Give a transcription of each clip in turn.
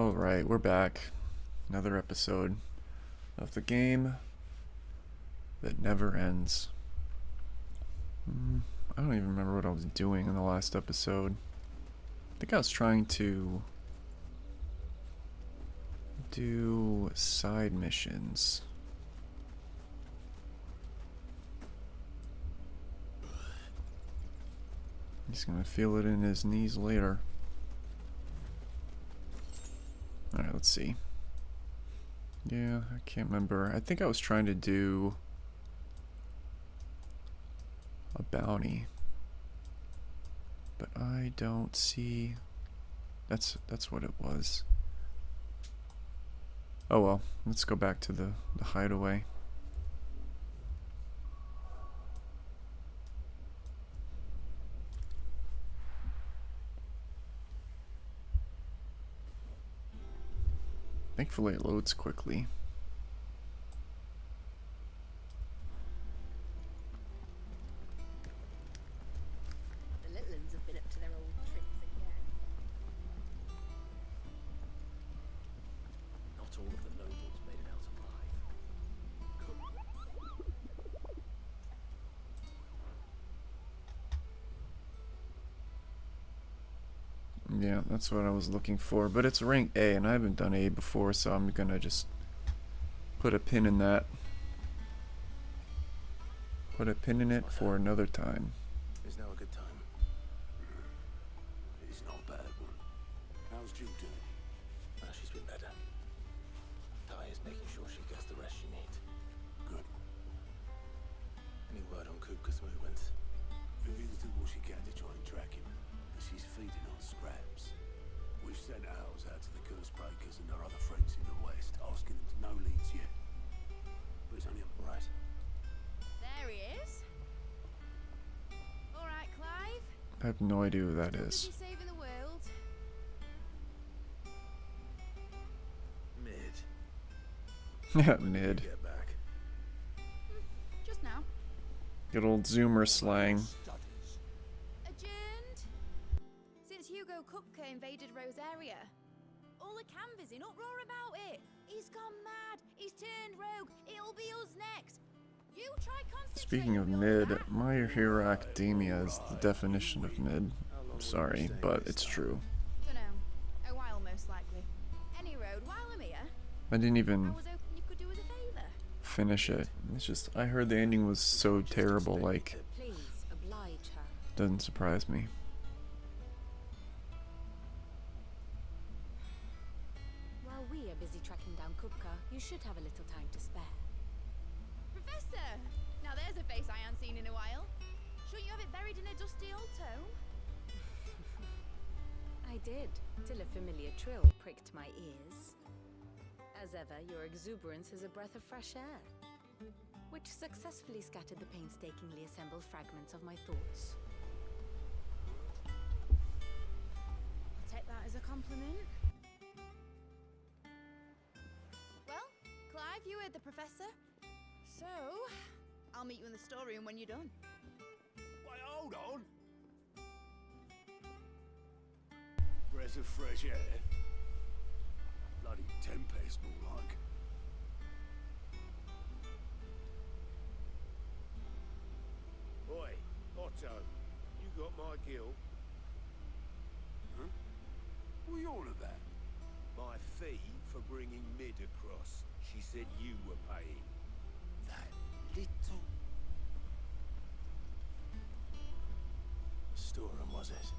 Alright, we're back. Another episode of the game that never ends. I don't even remember what I was doing in the last episode. I think I was trying to do side missions. He's gonna feel it in his knees later. Alright, let's see. Yeah, I can't remember. I think I was trying to do a bounty. But I don't see... That's what it was. Oh well, let's go back to the hideaway. Thankfully it loads quickly. The little ones have been up to their old tricks again. Not all of the nobles made it out alive. Yeah, that's what I was looking for, but it's rank A and I haven't done A before, so I'm gonna just put a pin in that. Put a pin in it for another time. Is now a good time? It's not a bad one. How's Jill doing? Well, she's been better. Ty is making sure she gets the rest she needs. Good. Any word on Kupka's movements? Vivian's doing what she can to try and track him, but she's feeding on scraps. We've sent ours out to the curse breakers and our other friends in the west, asking them to no leads yet. But it's only a... Right. There he is. All right, Clive. I have no idea who that Busy is. saving the world. Yeah, When did you mid. get back? Just now. Good old Zoomer slang. Studies. Adjourned. Since Hugo Kupka invaded Rosaria, all the canvas in uproar about it. He's gone mad. He's turned rogue. It'll be us next. You try concentrating. Speaking of on your mid, back. My Hero Academia is the definition of mid. I'm sorry, but it's true. Dunno. A while, most likely. Any road while I'm here. I didn't I even was hoping you could do us a favour. finish it. It's just, I heard the ending was so terrible, like, Please oblige her. doesn't surprise me. While we are busy tracking down Kupka, you should have a little time to spare. Professor! Now there's a face I haven't seen in a while. Shouldn't you have it buried in a dusty old tome? I did, till a familiar trill pricked my ears. As ever, your exuberance is a breath of fresh air, which successfully scattered the painstakingly assembled fragments of my thoughts. I'll take that as a compliment. Well, Clive, you heard the professor. So, I'll meet you in the storeroom when you're done. Wait, hold on. Breath of fresh air. Bloody tempest, more like. Oi, Otto, you got my gill? Huh? What are you on about? My fee for bringing Mid across. She said you were paying. That little... Storeroom, was it?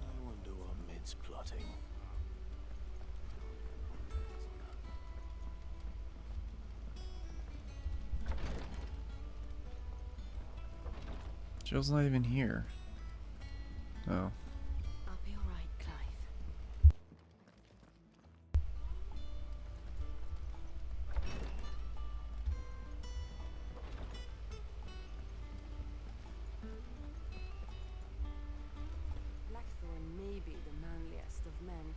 I wonder what Mid's plotting. Jill's not even here. Oh. I'll be all right, Clive. Blackthorn may be the manliest of men,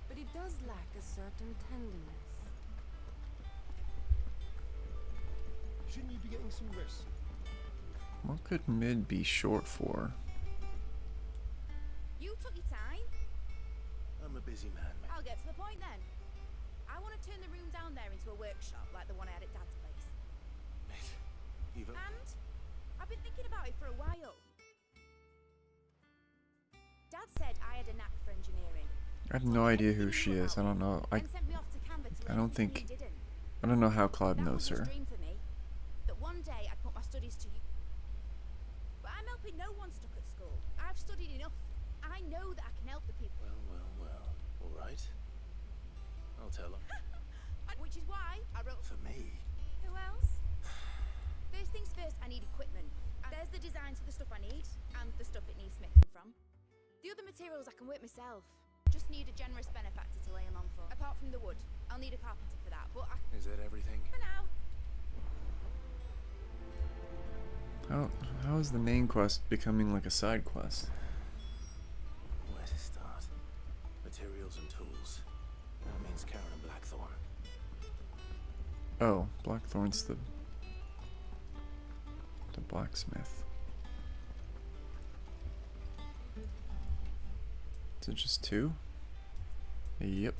but he does lack a certain tenderness. Shouldn't you be getting some rest? What could mid be short for? You took your time. I'm a bit busy man, mate. I'll get to the point then. I want to turn the room down there into a workshop like the one I had at Dad's place. Mate, even... And I've been thinking about it for a while. Dad said I had a knack for engineering. I have no idea who she is. I don't know. And sent me off to Canva to I learn don't everything think... he didn't. I don't know how Clive That knows was his her. dream for me. That one day I'd put my studies to use. But I'm helping no one stuck at school. I've studied enough. I know that I can help the people. Well. All right. I'll tell her. Which is why I wrote For me? Who else? First things first, I need equipment. There's the designs for the stuff I need, and the stuff it needs smithing from. The other materials I can work myself. Just need a generous benefactor to lay them on for. Apart from the wood, I'll need a carpenter for that, but Is that everything? for now. How is the main quest becoming like a side quest? Where to start? Materials and tools. That means Karen and Blackthorn. Oh, Blackthorn's the blacksmith. Is it just 2? Yep.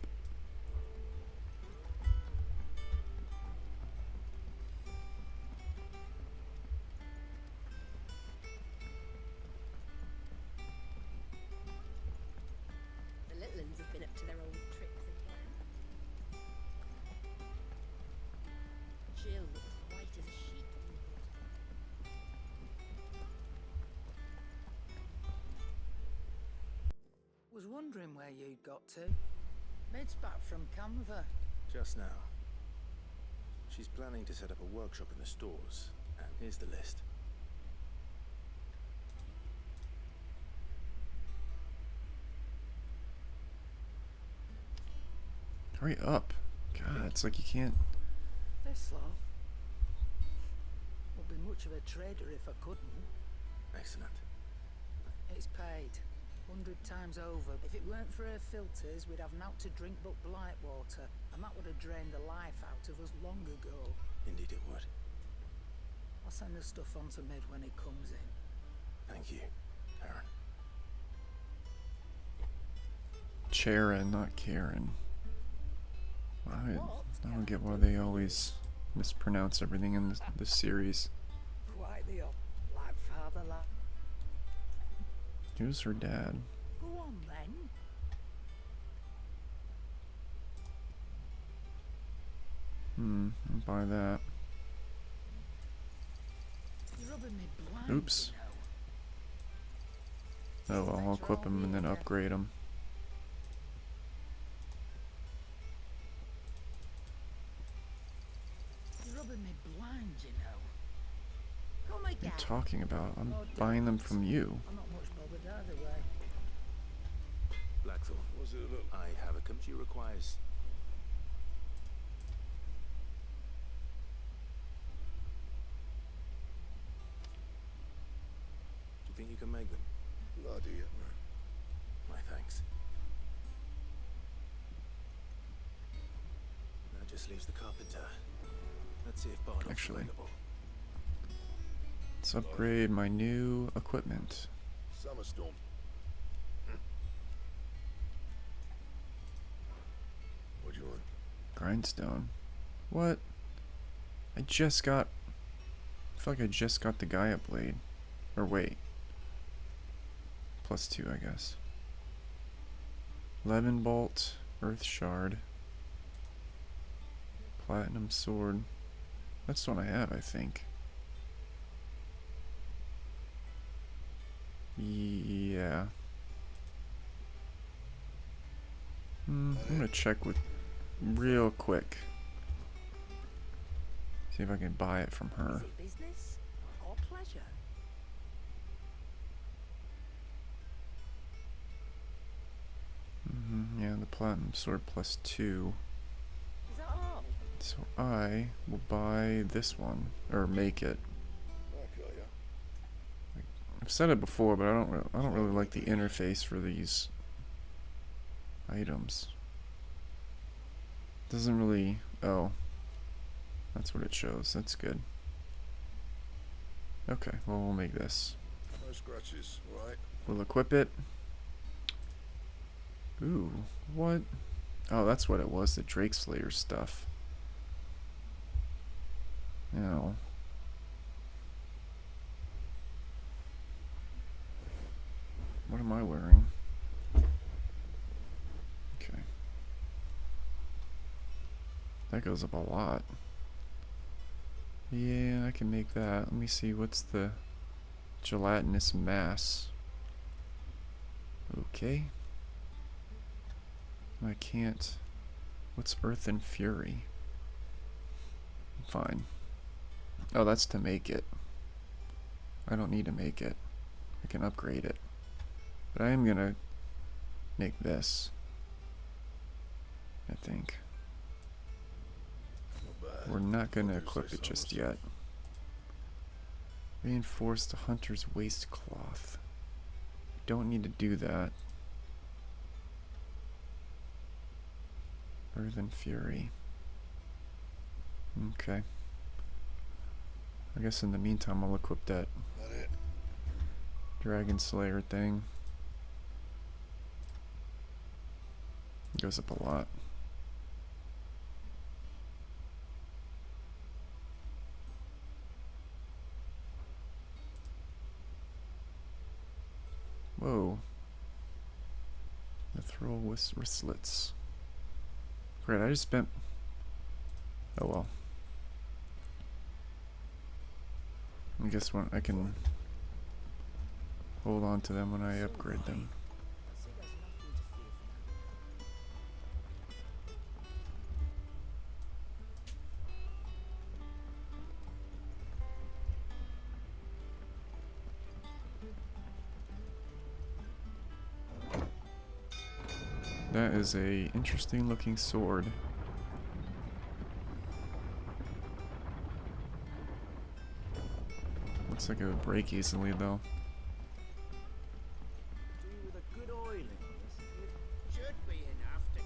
The little ones have been up to their old tricks again. Jill looked white as a sheet on the hood. Was wondering where you'd got to. Mid's back from Canva. Just now. She's planning to set up a workshop in the stores. And here's the list. Hurry up. God, it's like you can't... They're slow. Would be much of a trader if I couldn't. Excellent. It's paid. 100 times over. If it weren't for her filters, we'd have naught to drink but blight water. And that would have drained the life out of us long ago. Indeed it would. I'll send the stuff on to Mid when it comes in. Thank you, Karen. Charon, not Karen. I don't get why they always mispronounce everything in this series. Quite the up. Like father, like... Who's her dad? Go on then. I'll buy that. You're rubbing me blind, Oops. you know. Oh well, I'll equip him and then upgrade him. You're rubbing me blind, you know. Come What are you again. talking about? I'm buying them from you. I'm not much bothered either way. Blackthorn. What's it look? I have a she requires... Do you think you can make them? No idea, man. My thanks. That just leaves the carpenter. Let's see if Barnard's Actually. available. Let's upgrade my new equipment. Summer storm. What do you want? Grindstone. What? I just got... I feel like I just got the Gaia blade. Or wait. +2, I guess. Lemon bolt, earth shard, platinum sword. That's the one I have, I think. Yeah. I'm gonna check with real quick. See if I can buy it from her. Is it business or pleasure? Yeah, the platinum sword +2. Is that all? So I will buy this one, or make it. Okay, yeah. I've said it before, but I don't really like the interface for these items. Doesn't really... Oh. That's what it shows. That's good. Okay, well, we'll make this. No scratches, right? We'll equip it. Ooh, what? Oh, that's what it was, the Drake Slayer stuff. Now, what am I wearing? Okay. That goes up a lot. Yeah, I can make that. Let me see, what's the gelatinous mass? Okay. I can't. What's Earth and Fury? Fine. Oh, that's to make it. I don't need to make it. I can upgrade it. But I am gonna make this, I think. We're not gonna equip it just yet. Reinforce the hunter's waistcloth. Don't need to do that. Earth and Fury. Okay. I guess in the meantime I'll equip that Dragon Slayer thing. It goes up a lot. Whoa. Mithril wristlets. Great, I just spent... Oh well. I guess when I can hold on to them when I upgrade them. That is a interesting looking sword. Looks like it would break easily though. With a good oil in this, it should be enough to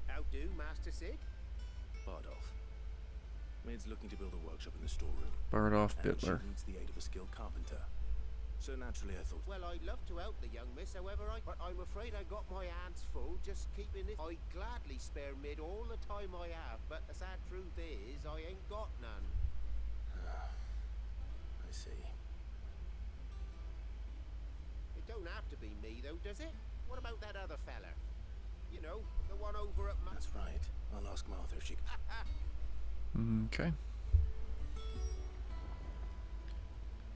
How do, Master Sid? Bardolph. Maid's looking to build a workshop in the storeroom. Bardolph And Bittler. she needs the aid of a skilled carpenter. So naturally I thought... Well, I'd love to help the young miss, however, I'm afraid I got my hands full just keeping it. I'd gladly spare Mid all the time I have, but the sad truth is I ain't got none. I see. It don't have to be me, though, does it? What about that other fella? You know, the one over at That's right. I'll ask Martha if she... Okay.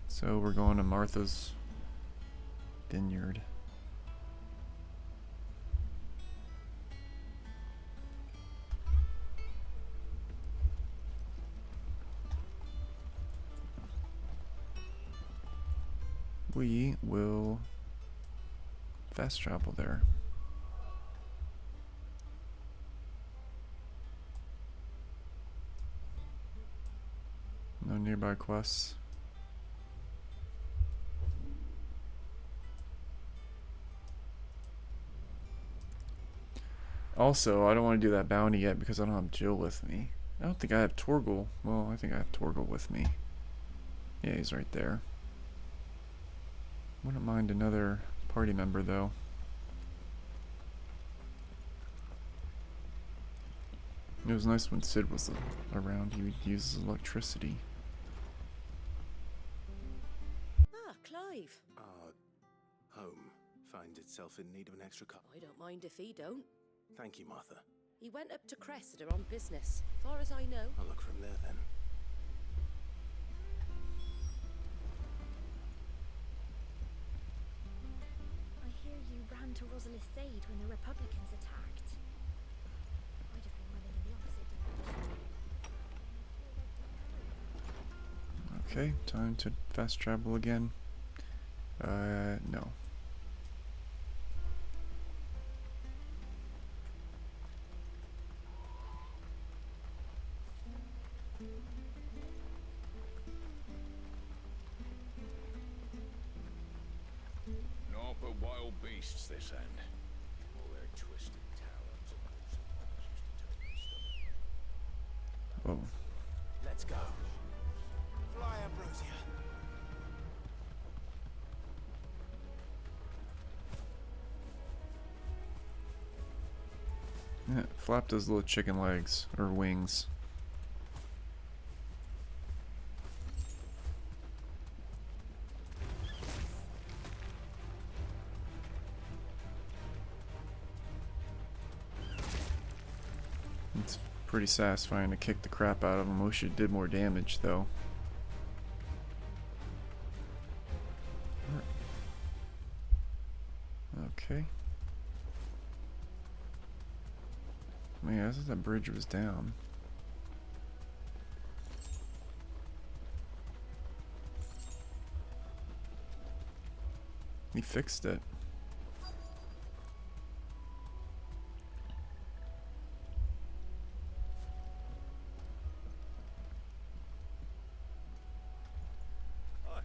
So we're going to Martha's vineyard. We will fast travel there. No nearby quests. Also, I don't want to do that bounty yet because I don't have Jill with me. I don't think I have Torgal. Well, I think I have Torgal with me. Yeah, he's right there. Wouldn't mind another party member, though. It was nice when Sid was around. He would use his electricity. Ah, Clive. Home finds itself in need of an extra car. I don't mind if he don't. Thank you, Martha. He went up to Cressida on business, far as I know. I'll look from there then. I hear you ran to Rosalith's aid when the Republicans attacked. I'd have been running in the opposite direction. Okay, time to fast travel again. No. Naught but wild beasts this end. All their twisted talons and roots of bones used to turn my stomach. Whoa. Let's go. Fly, Ambrosia. Yeah, flap those little chicken legs or wings. It's pretty satisfying to kick the crap out of them. Wish it did more damage though. Okay. Man, I thought that bridge was down. He fixed it. Hi.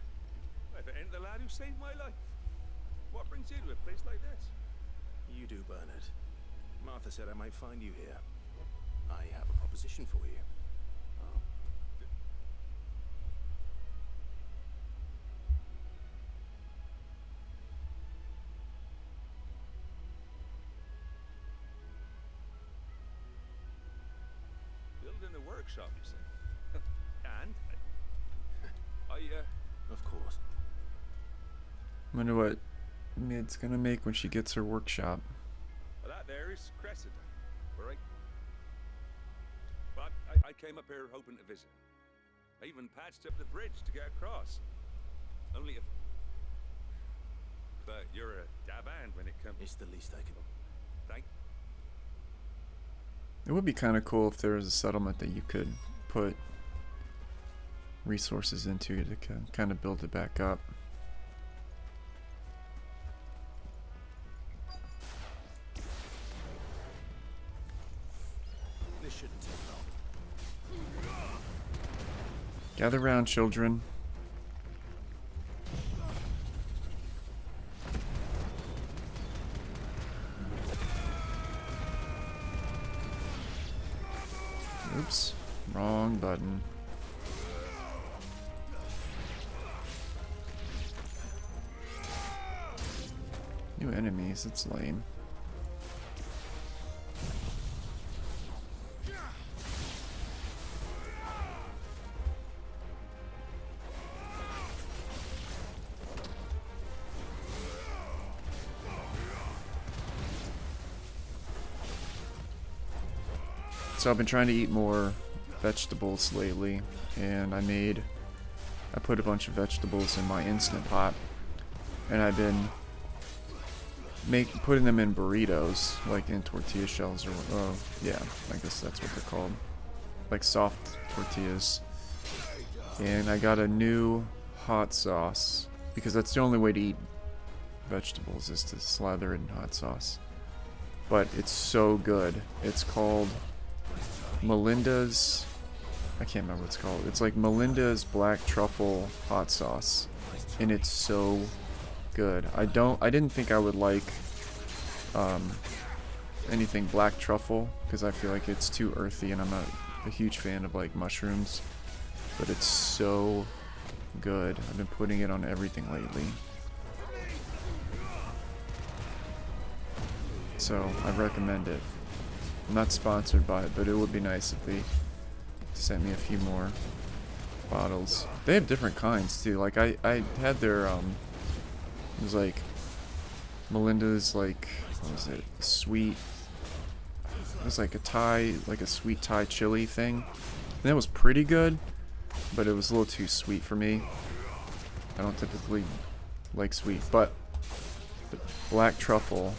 Ever ain't the lad who saved my life? What brings you to a place like this? You do, Bernard. Martha said I might find you here. I have a proposition for you. Oh. Building a workshop, you say? And? Of course. Wonder what Mid's gonna make when she gets her workshop. Well, that there is Cressida, all right? But I came up here hoping to visit. I even patched up the bridge to get across. Only if... But you're a dab hand when it comes... It's the least I can... Thank... It would be kind of cool if there was a settlement that you could put resources into to kind of build it back up. This shouldn't take long. Gather round, children. Oops, wrong button. New enemies, it's lame. So I've been trying to eat more vegetables lately, and I put a bunch of vegetables in my Instant Pot, and I've been putting them in burritos, like in tortilla shells, or yeah, I guess that's what they're called, like soft tortillas. And I got a new hot sauce, because that's the only way to eat vegetables is to slather it in hot sauce. But it's so good. It's called Melinda's, I can't remember what it's called. It's like Melinda's Black Truffle Hot Sauce, and it's so good. I didn't think I would like anything black truffle because I feel like it's too earthy, and I'm not a huge fan of like mushrooms. But it's so good. I've been putting it on everything lately. So I recommend it. I'm not sponsored by it, but it would be nice if they sent me a few more bottles. They have different kinds too. Like I had their it was like Melinda's, like, what was it? Sweet. It was like a sweet Thai chili thing. And that was pretty good, but it was a little too sweet for me. I don't typically like sweet, but the black truffle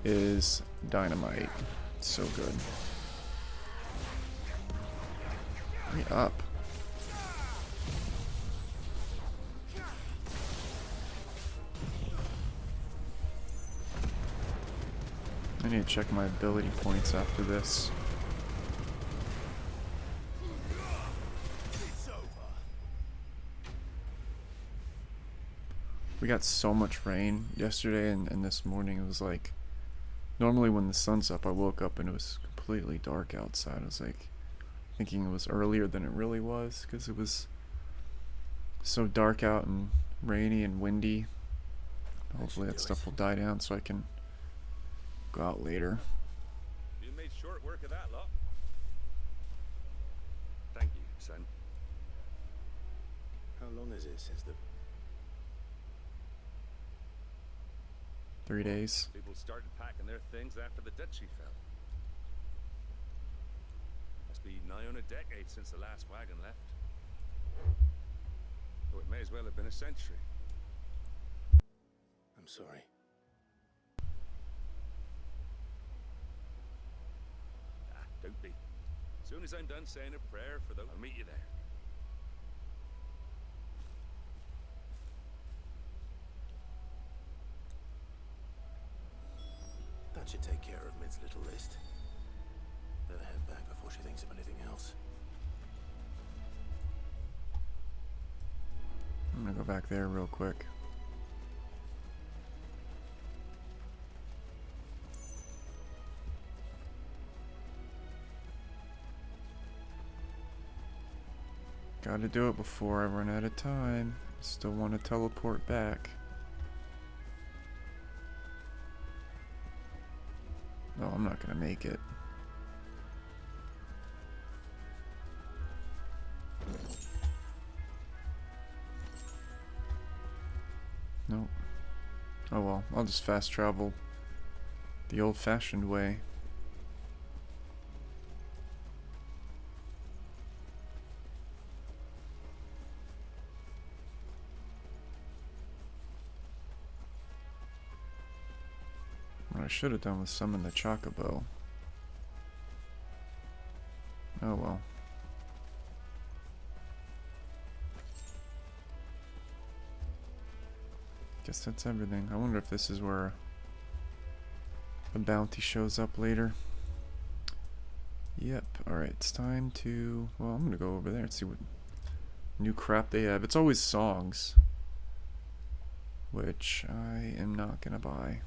is dynamite. It's so good. Hurry up. I need to check my ability points after this. We got so much rain yesterday and this morning. It was like, normally when the sun's up, I woke up and it was completely dark outside. I was like thinking it was earlier than it really was because it was so dark out and rainy and windy. Hopefully that stuff will die down so I can go out later. short work of that lot. Thank you, son. How long is it since the... 3 days. People started packing their things after the duchy fell. Must be nigh on a decade since the last wagon left. So it may as well have been a century. I'm sorry. Ah, don't be. As soon as I'm done saying a prayer for those, I'll meet you there. That should take care of Mid's little list. Better head back before she thinks of anything else. I'm gonna go back there real quick. Gotta do it before I run out of time. Still want to teleport back. No, I'm not gonna make it. Nope. Oh well, I'll just fast travel the old-fashioned way. What I should have done was summon the Chocobo. Oh well. Guess that's everything. I wonder if this is where the bounty shows up later. Yep. Alright, it's time to... Well, I'm gonna go over there and see what new crap they have. It's always songs, which I am not gonna buy.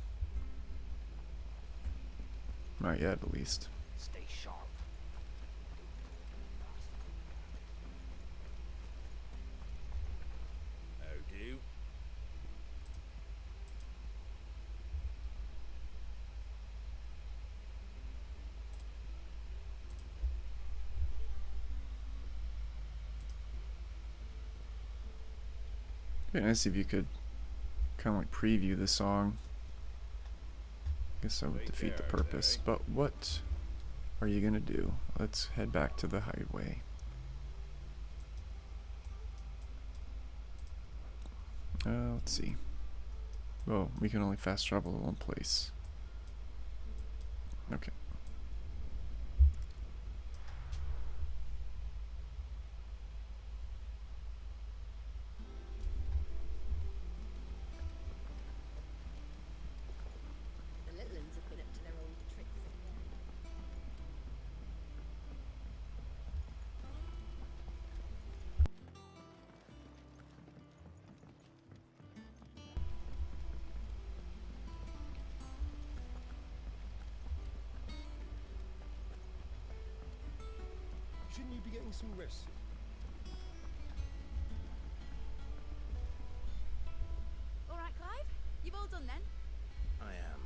Not yet, at least. Stay sharp. How do? It'd be nice if you could kind of like preview the song. Guess that would defeat the purpose. But what are you gonna do? Let's head back to the hideaway. Let's see. Oh, we can only fast travel to one place. Okay. The little ones have been up to their old tricks again. Shouldn't you be getting some rest? All right, Clive? You've all done then? I am.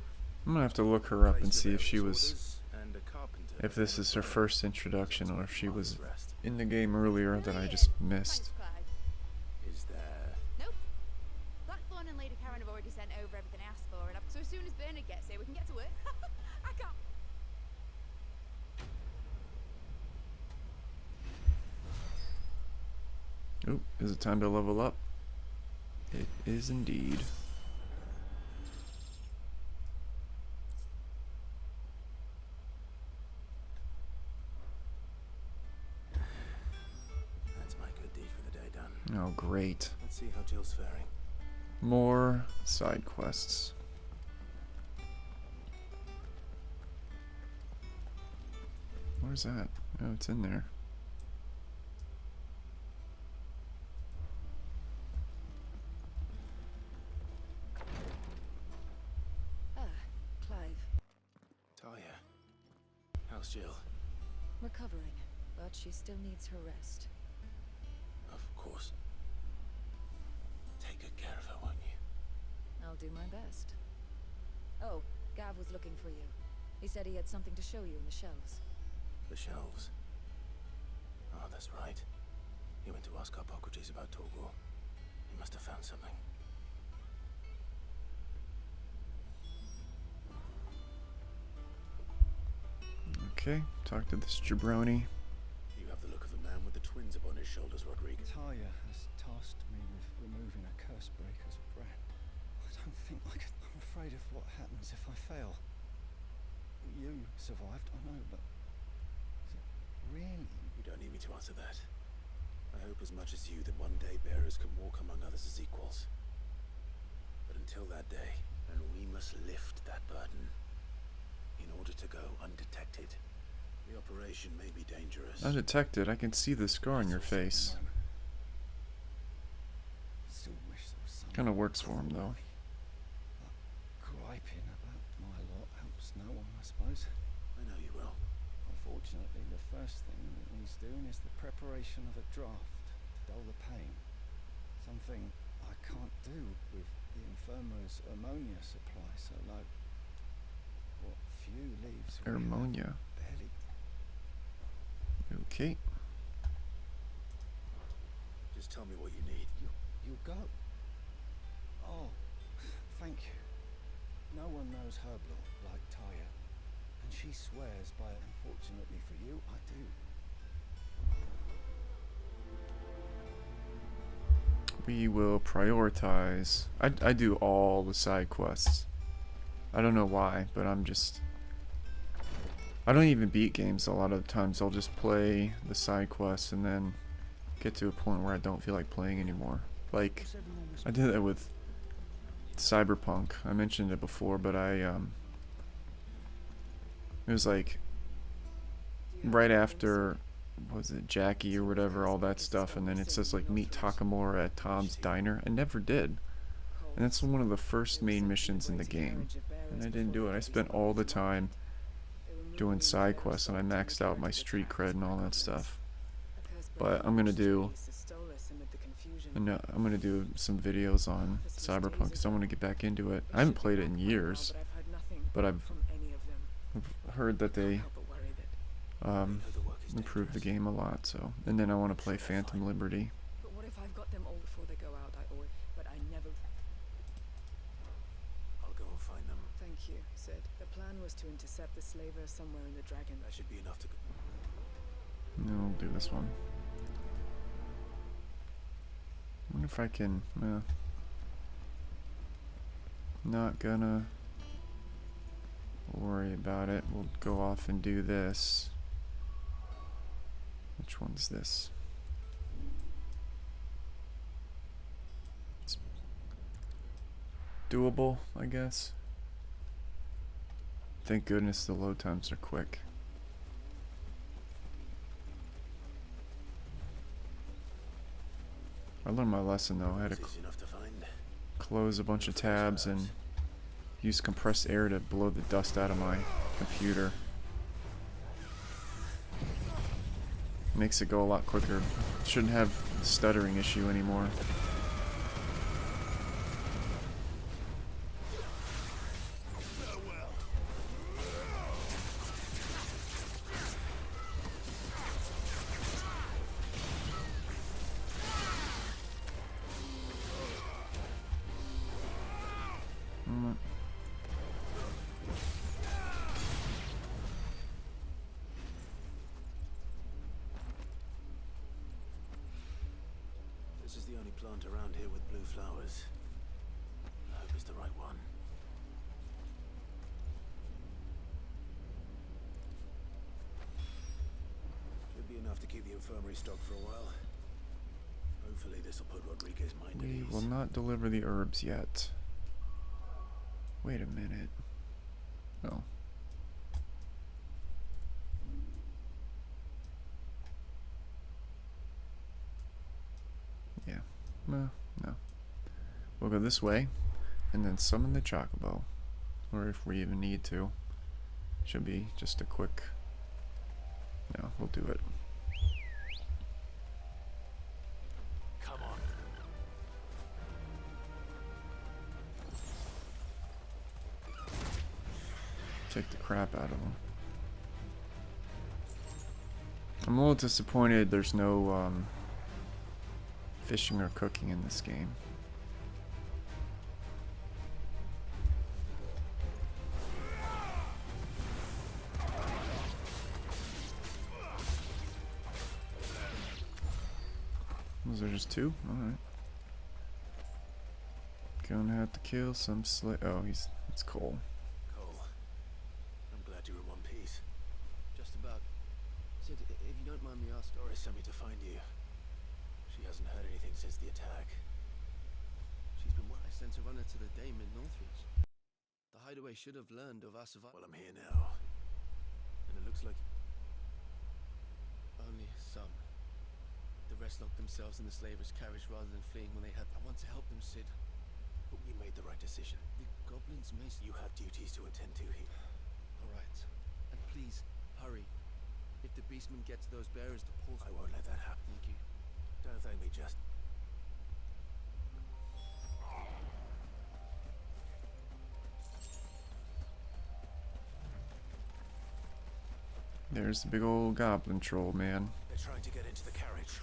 I'm gonna have to look her up and Placed see the if she various was, orders and a carpenter if this is her and a first introduction or if she was rest. in the game earlier that I just missed. Thanks, Clive. Is there... Nope. Blackthorn and Lady Karen have already sent over everything I asked for, and so as soon as Bernard gets here, we can get to work. I can't. Oop, is it time to level up? It is indeed. That's my good deed for the day done. Oh, great. Let's see how Jill's faring. More side quests. Where's that? Oh, it's in there. Ah, Clive. Talia, how's Jill? Recovering, but she still needs her rest. Of course. Take good care of her, won't you? I'll do my best. Oh, Gav was looking for you. He said he had something to show you in the shelves. The shelves. Oh, that's right. He went to ask Hippocrates about Torgor. He must have found something. Okay, talk to this jabroni. You have the look of the man with the twins upon his shoulders, Rodrigo. Talia has tasked me with removing a curse breaker's brand. I don't think I can. I'm afraid of what happens if I fail. You survived, I know, but is it really? You don't need me to answer that. I hope as much as you that one day bearers can walk among others as equals. But until that day, and we must lift that burden in order to go undetected. The operation may be dangerous. Undetected, I can see the scar on your face. Still wish there was some Kind of works for him though. griping about my lot helps no one, I suppose. I know you will. Unfortunately, the first thing that needs doing is the preparation of a draft to dull the pain. Something I can't do with the infirmary's ammonia supply, so like what few leaves we have Ammonia. barely. Okay. Just tell me what you need. You'll go. Oh, thank you. No one knows herb lore like Taya, and she swears by it. Unfortunately for you, I do. We will prioritize. I do all the side quests. I don't know why, but I don't even beat games a lot of times. I'll just play the side quests and then get to a point where I don't feel like playing anymore. Like, I did that with Cyberpunk. I mentioned it before, but it was like right after, what was it, Jackie or whatever, all that stuff, and then it says like meet Takamura at Tom's Diner. I never did. And that's one of the first main missions in the game. And I didn't do it. I spent all the time doing side quests and I maxed out my street cred and all that stuff. But I'm gonna do some videos on Cyberpunk because I want to get back into it. I haven't played it in years, but I've heard that they improved the game a lot. So, and then I want to play Phantom Liberty. But what if I've got them all before they go out? But I never. I'll go and find them. Thank you, Sid. The plan was to intercept the slaver somewhere in the dragon. That should be enough to go. No, I'll do this one. I wonder if I can. Not gonna worry about it. We'll go off and do this. Which one's this? It's doable, I guess. Thank goodness the load times are quick. I learned my lesson though. I had to close a bunch of tabs and use compressed air to blow the dust out of my computer. Makes it go a lot quicker. Shouldn't have the stuttering issue anymore. This is the only plant around here with blue flowers. I hope it's the right one. Should be enough to keep the infirmary stocked for a while. Hopefully this will put Rodriguez's mind at We ease. will not deliver the herbs yet. Wait a minute. Oh. Yeah. No. We'll go this way and then summon the chocobo. Or if we even need to. Should be just a quick. No, we'll do it. Come on. Take the crap out of them. I'm a little disappointed there's no fishing or cooking in this game. Was there just two? Alright. Gonna have to kill some oh, it's Cole. Cole, I'm glad you're in one piece. Just about. Sid, if you don't mind me asking, Doris sent me to find you. She hasn't heard anything since the attack. She's been worried. I sent a runner to the dame in Northridge. The Hideaway should have learned of our survival. Well, I'm here now. And it looks like... only some. The rest locked themselves in the slaver's carriage rather than fleeing when they had... I want to help them, Sid. But we made the right decision. The goblins may... You have duties to attend to here. Alright. And please, hurry. If the beastmen get to those bearers, the pulse... I won't let that happen. Thank you. Don't thank me, just... There's the big old goblin troll, man. They're trying to get into the carriage.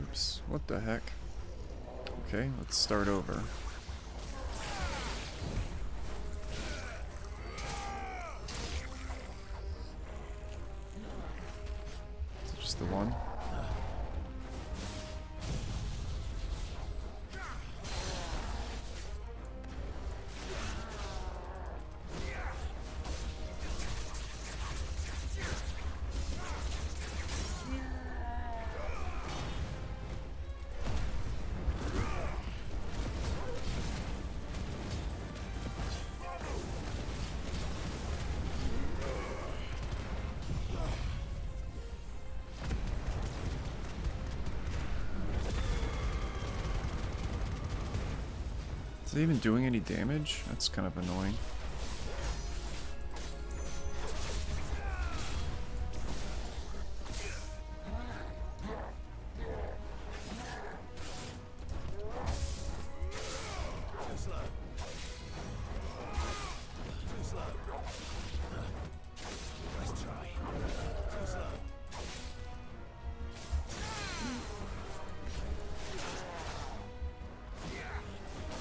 Oops, what the heck? Okay, let's start over. Is it just the one? Is it even doing any damage? That's kind of annoying.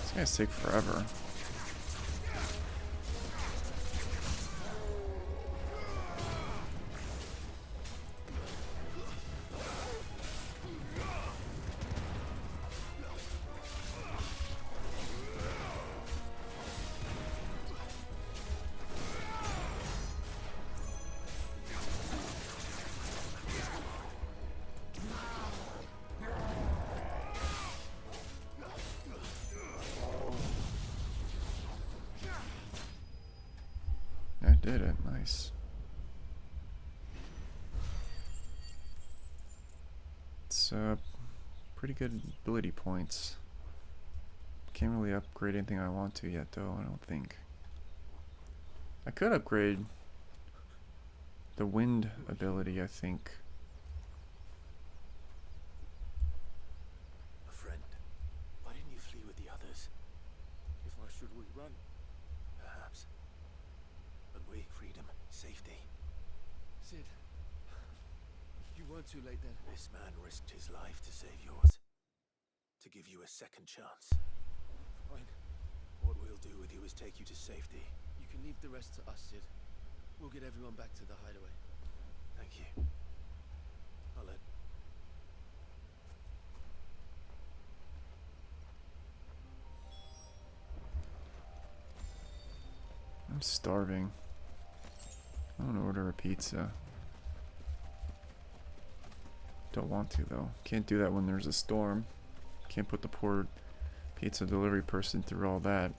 These guys take forever. I did it, nice. It's pretty good ability points. Can't really upgrade anything I want to yet though, I don't think. I could upgrade the wind ability, I think. A friend, why didn't you flee with the others? If I should, we run. Perhaps. But we, freedom, safety. Sid, you weren't too late then. This man risked his life to save yours. To give you a second chance. Fine. What we'll do with you is take you to safety. You can leave the rest to us, Sid. We'll get everyone back to the hideaway. Thank you. I'll let... I'm starving. I want to order a pizza. Don't want to though. Can't do that when there's a storm. Can't put the poor pizza delivery person through all that.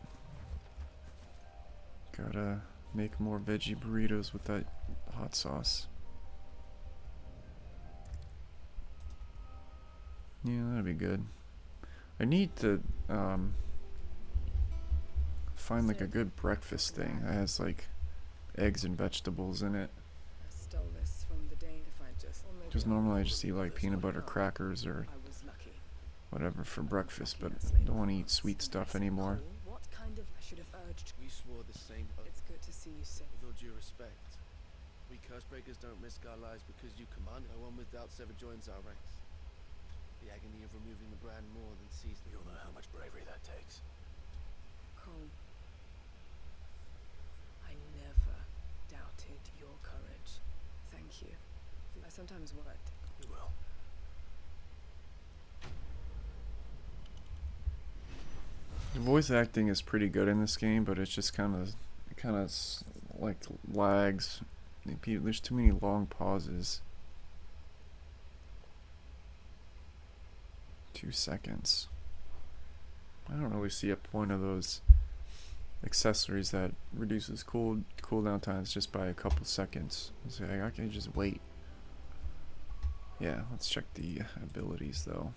Gotta make more veggie burritos with that hot sauce. Yeah, that'd be good. I need to find like a good breakfast thing that has like eggs and vegetables in it. I stole this from the Dane if I just... Because normally I just eat like peanut butter crackers or I was lucky. whatever for breakfast, but I don't want to eat sweet stuff anymore. What should have urged. We swore the same oath. It's good to see you safe. With all due respect, we Cursebreakers don't risk our lives because you command. No one with doubts ever joins our ranks. The agony of removing the brand more than season. You'll know how much bravery that takes. Cole, I never doubted your courage. Thank you. I sometimes worried. You will. The voice acting is pretty good in this game, but it's just kind of like lags. There's too many long pauses. 2 seconds. I don't really see a point of those accessories that reduces cooldown times just by a couple seconds. It's like, I can just wait. Yeah, let's check the abilities though.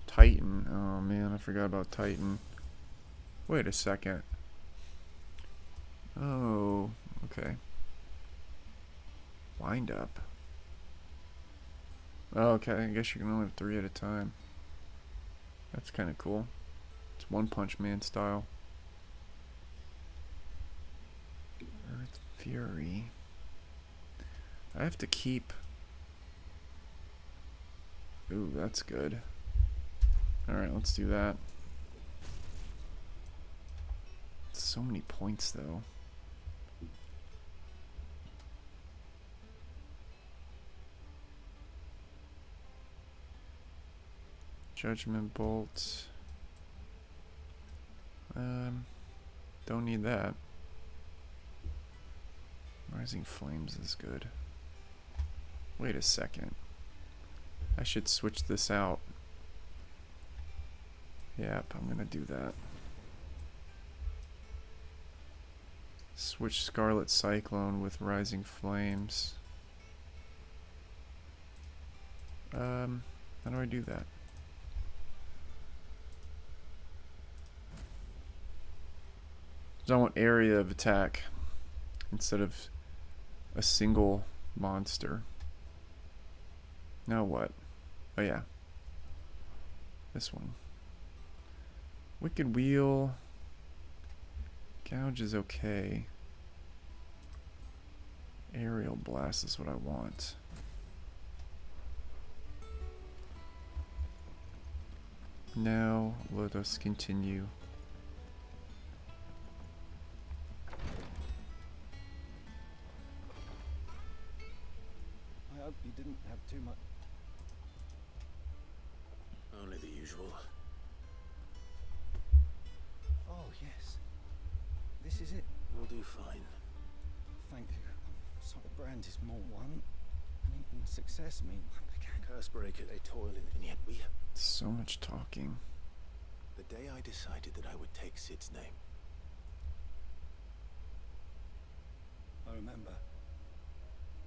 Titan. Oh man, I forgot about Titan. Wait a second. Oh, okay. Wind up. Oh, okay, I guess you can only have 3 at a time. That's kind of cool. It's One Punch Man style. Earth Fury. I have to keep... Ooh, that's good. Alright, let's do that. So many points, though. Judgment Bolt. Don't need that. Rising Flames is good. Wait a second. I should switch this out. Yep, I'm gonna do that. Switch Scarlet Cyclone with Rising Flames. How do I do that? So I want area of attack instead of a single monster. Now what? Oh yeah. This one. Wicked Wheel. Gouge is okay. Aerial Blast is what I want. Now let us continue. I hope you didn't have too much. Only the usual. Oh, yes. This is it. We'll do fine. Thank you. So the brand is more one, and even success mean Cursebreaker, they toil in, and yet we have... So much talking. The day I decided that I would take Sid's name. I remember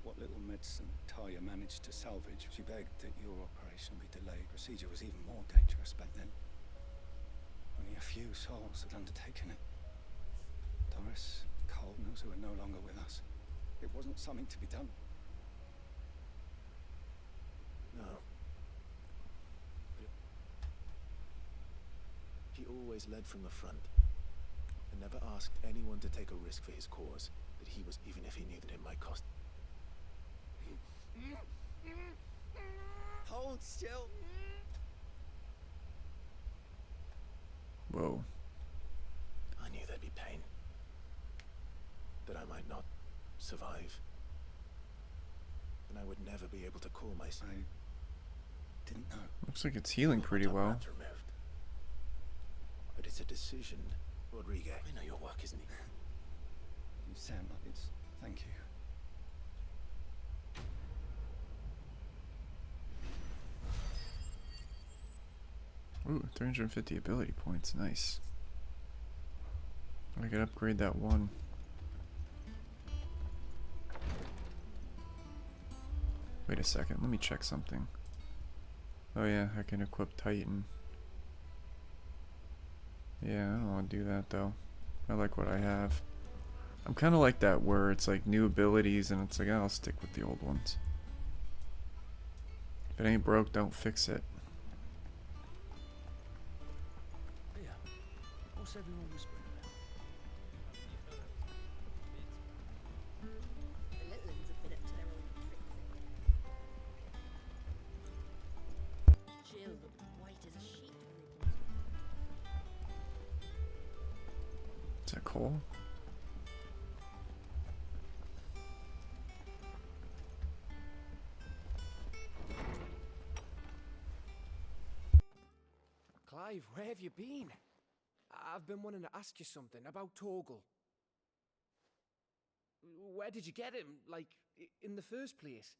what little medicine Talia managed to salvage. She begged that your operation be delayed. Procedure was even more dangerous back then. Only a few souls had undertaken it. Doris, Cardinals, who are no longer with us. It wasn't something to be done. No. He always led from the front, and never asked anyone to take a risk for his cause, that he was, even if he knew that it might cost. Hold still. Whoa. I knew there'd be pain. That I might not survive. And I would never be able to call myself. I didn't know. Looks like it's healing pretty well. Removed. But it's a decision. Rodriguez, I know your work, isn't it? You sound like it's... Thank you. Ooh, 350 ability points. Nice. I could upgrade that one. Wait a second, let me check something. Oh yeah, I can equip Titan. Yeah, I don't want to do that though. I like what I have. I'm kind of like that where it's like new abilities and it's like, I'll stick with the old ones. If it ain't broke, don't fix it. Yeah. What's everyone whispering about? The little ones have been up to their own tricks. Jill looked white as a sheet when they brought her. Is that Cole? Clive, where have you been? I've been wanting to ask you something about Torgal. Where did you get him, like, in the first place?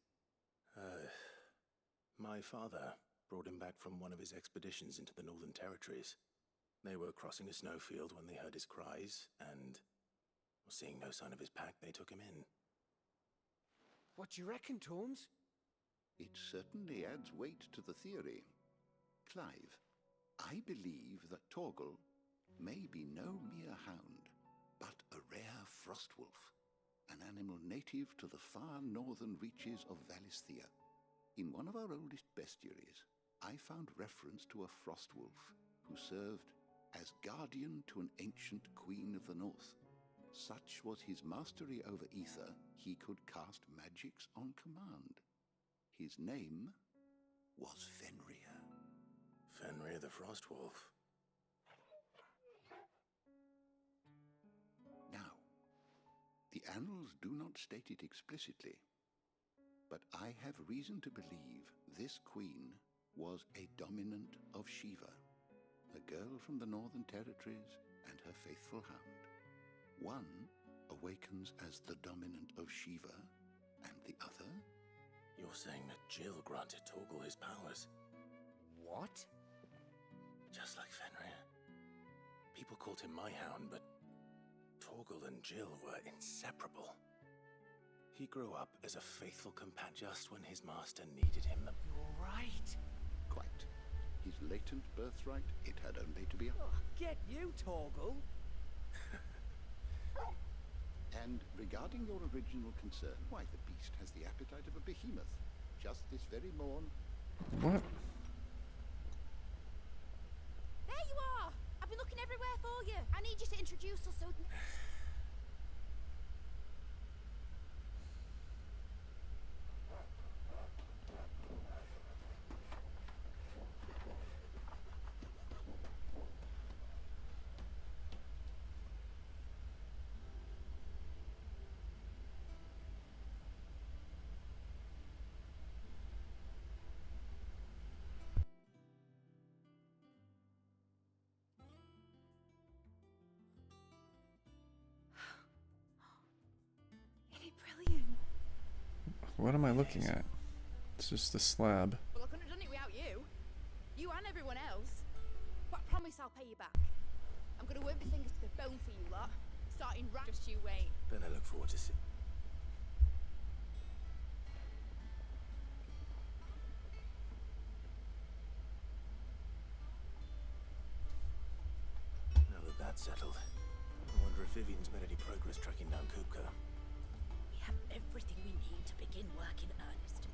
My father brought him back from one of his expeditions into the Northern Territories. They were crossing a snowfield when they heard his cries, and seeing no sign of his pack, they took him in. What do you reckon, Tomes? It certainly adds weight to the theory. Clive, I believe that Torgal may be no mere hound, but a rare frostwolf, an animal native to the far northern reaches of Valisthea. In one of our oldest bestiaries, I found reference to a frostwolf who served as guardian to an ancient queen of the north. Such was his mastery over ether, he could cast magics on command. His name was Fenrir. Fenrir the Frostwolf. Now, the annals do not state it explicitly, but I have reason to believe this queen was a dominant of Shiva, a girl from the Northern Territories and her faithful hound. One awakens as the dominant of Shiva, and the other? You're saying that Jill granted Torgal his powers? What? Just like Fenrir. People called him my hound, but Torgal and Jill were inseparable. He grew up as a faithful companion just when his master needed him the... You're right. Quite. His latent birthright, it had only to be... Oh, get you, Torgal. And regarding your original concern, why, the beast has the appetite of a behemoth. Just this very morn... What? There you are! I've been looking everywhere for you. I need you to introduce us so... Brilliant. What am I looking at? It's just the slab. Well, I couldn't have done it without you. You and everyone else. But I promise I'll pay you back. I'm gonna work my fingers to the bone for you lot. Starting right. Just you wait. Then I look forward to seeing... Now that that's settled, I wonder if Vivian's made any progress tracking down Kupka. We have everything we need to begin work in earnest.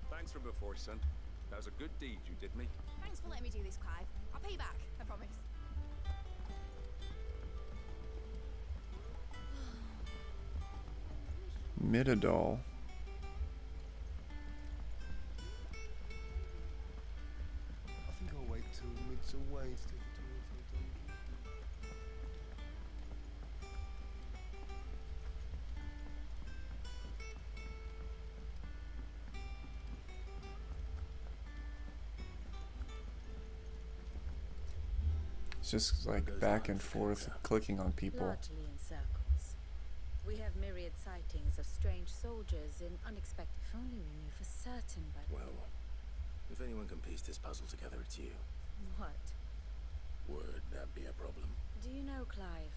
Thanks for before, son. That was a good deed you did me. Thanks for letting me do this, Clive. I'll pay you back, I promise. Midadol. I think I'll wait till mid's away to do it. It's just like back and forth, clicking on people. Largely in circles. We have myriad sightings of strange soldiers in unexpected... If only we knew for certain, but... Well, if anyone can piece this puzzle together, it's you. What? Would that be a problem? Do you know, Clive?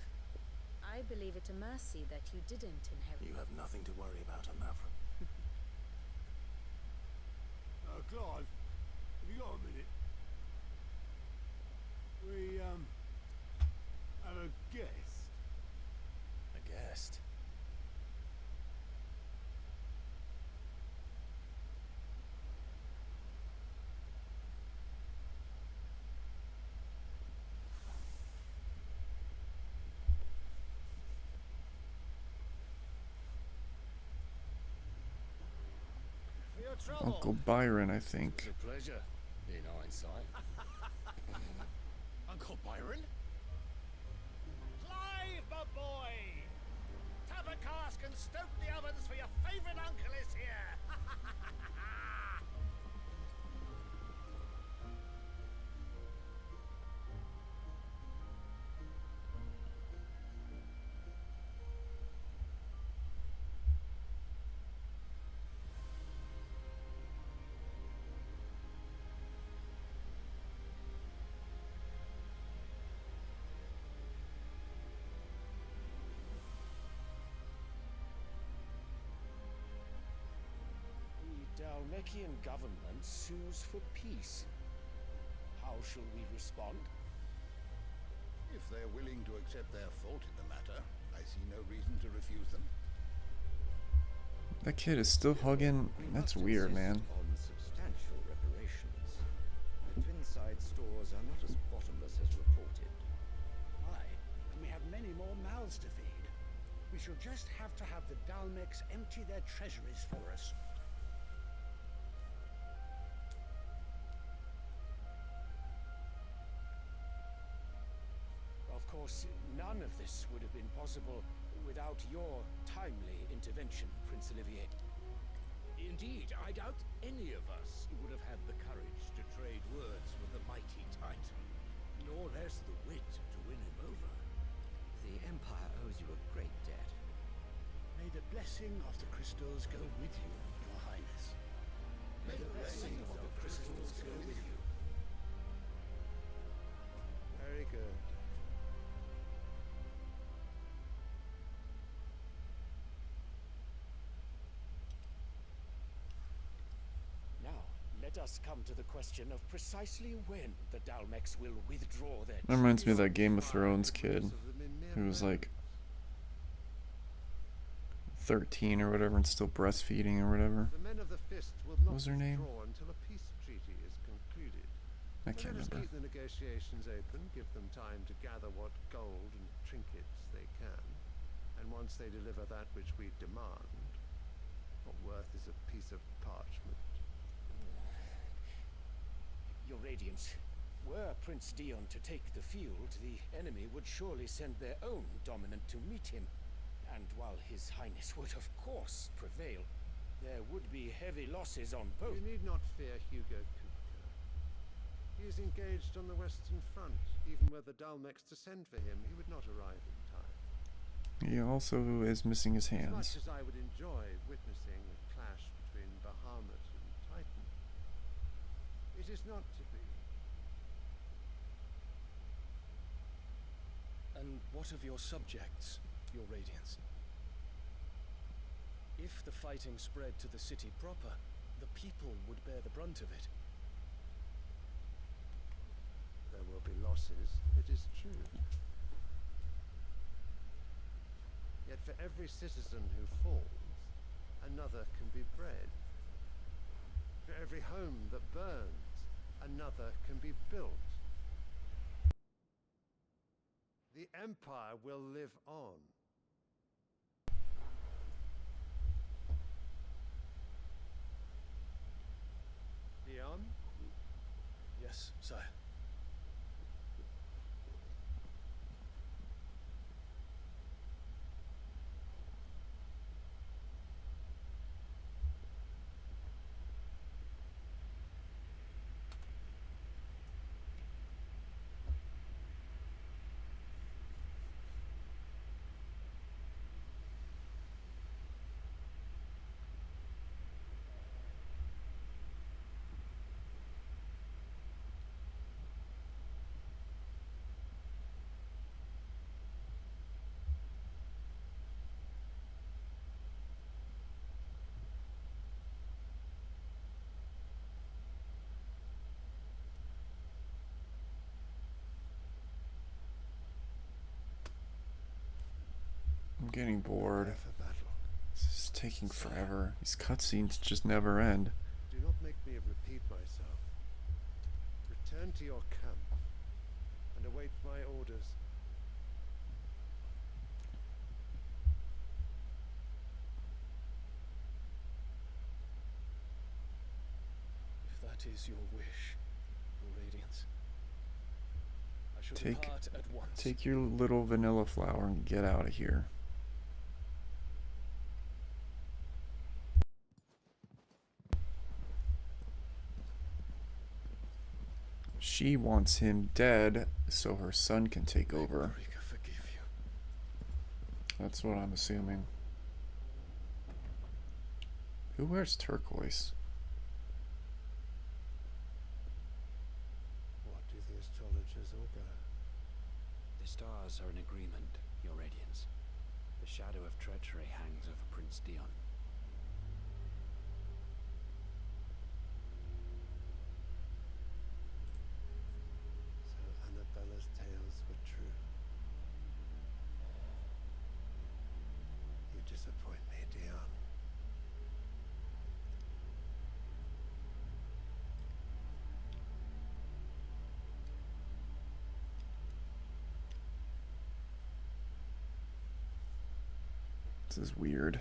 I believe it a mercy that you didn't inherit... You have nothing to worry about on that front. Clive, have you got a minute? We, have a guest. A guest? Uncle Byron, I think. It's a pleasure, in hindsight. Uncle Byron? Clive, my boy! Tap a cask and stoke the ovens for your favourite uncle is here! The Dalmekian government sues for peace. How shall we respond? If they're willing to accept their fault in the matter, I see no reason to refuse them. That kid is still hugging. That's weird, man. On substantial reparations. The Twinside stores are not as bottomless as reported. Aye, and we have many more mouths to feed. We shall just have to have the Dalmecs empty their treasuries for us. Of course, none of this would have been possible without your timely intervention, Prince Olivier. Indeed, I doubt any of us would have had the courage to trade words with the mighty Titan, nor less the wit to win him over. The Empire owes you a great debt. May the blessing of the crystals go with you, Your Highness. May the blessing of the crystals go with you. Very good. Now, let us come to the question of precisely when the Dalmecs will withdraw their That reminds me of that Game of Thrones kid who was like 13 or whatever and still breastfeeding or whatever. The men of the Fist will What not was her name? withdraw until a peace treaty is concluded. I can't Let us remember. keep the negotiations open, give them time to gather what gold and trinkets they can, and once they deliver that which we demand, what worth is a piece of parchment? Your Radiance, were Prince Dion to take the field, the enemy would surely send their own dominant to meet him. And while His Highness would of course prevail, there would be heavy losses on both. You need not fear Hugo Kupka. He is engaged on the Western Front. Even were the Dalmecs to send for him, he would not arrive in time. He also is missing his As hands. much as I would enjoy witnessing a clash between Bahamut and Titan, it is not to be. And what of your subjects, Your Radiance? If the fighting spread to the city proper, the people would bear the brunt of it. There will be losses, it is true. Yet for every citizen who falls, another can be bred. For every home that burns, another can be built. The Empire will live on. Dion? Yes, sire. I'm getting bored. This is taking forever. These cutscenes just never end. Do not make me repeat myself. Return to your camp and await my orders. that is your wish, your Radiance, I shall Take depart at once. take your little vanilla flower and get out of here. She wants him dead so her son can take over. Rika forgive you. That's what I'm assuming. Who wears turquoise? What do the astrologers augur? The stars are in agreement, Your Radiance. The shadow of treachery hangs over Prince Dion. So Annabella's tales were true. You disappoint me, Dion. This is weird.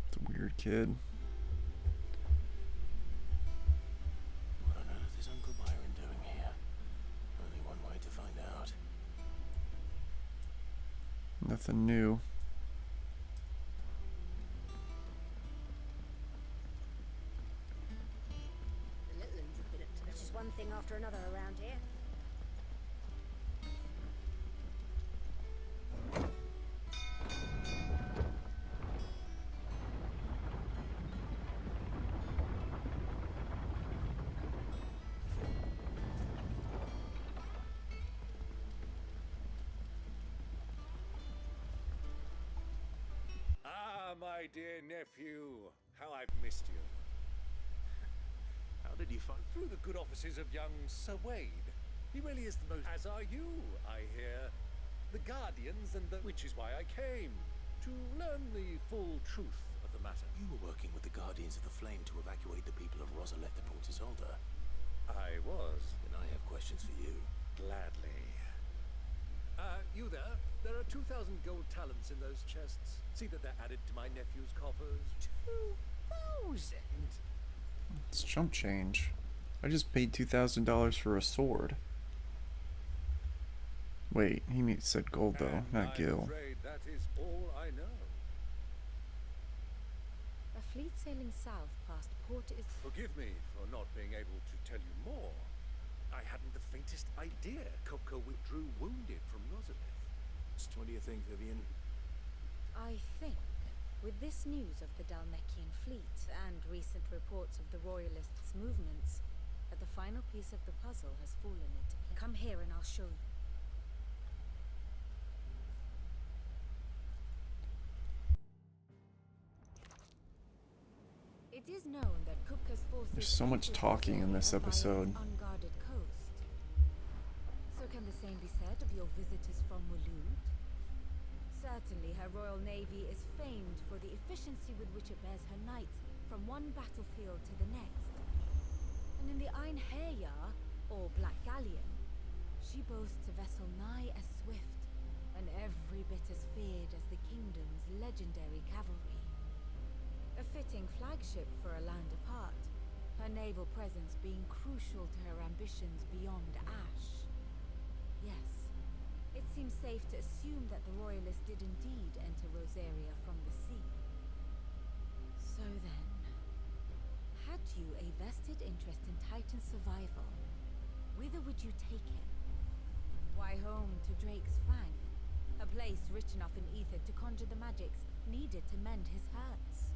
It's a weird kid. What on earth is Uncle Byron doing here? Only one way to find out. Nothing new. The little ones have been up to It's just one thing after another around here. Ah, my dear nephew, how I've missed you. How did you find... Through the good offices of young Sir Wade. He really is the most... As are you, I hear. The Guardians and the... Which is why I came. To learn the full truth of the matter. You were working with the Guardians of the Flame to evacuate the people of Rosaleth de Port Isolde. I was. Then I have questions for you. Gladly. You there? There are 2,000 gold talents in those chests. See that they're added to my nephew's coffers. 2,000? It's chump change. I just paid $2,000 for a sword. Wait, he said gold though, not gil. I'm afraid that is all I know. A fleet sailing south past Port is... Forgive me for not being able to tell you more. I hadn't the faintest idea Kupka withdrew wounded from Rosalith. What do you think, Vivian? I think, with this news of the Dalmekian fleet and recent reports of the Royalists' movements, that the final piece of the puzzle has fallen into place. Come here and I'll show you. It is known that Kupka's forces... There's so much talking in this episode. ...unguarded coast. So can the same be said of your visitors from Waloed? Certainly her royal navy is famed for the efficiency with which it bears her knights from one battlefield to the next. And in the Einherjar, or Black Galleon, she boasts a vessel nigh as swift, and every bit as feared as the kingdom's legendary cavalry. A fitting flagship for a land apart, her naval presence being crucial to her ambitions beyond Ash. Yes, it seems safe to assume that the Royalists did indeed enter Rosaria from the sea. So then, had you a vested interest in Titan's survival, whither would you take him? Why, home to Drake's Fang, a place rich enough in ether to conjure the magics needed to mend his hurts.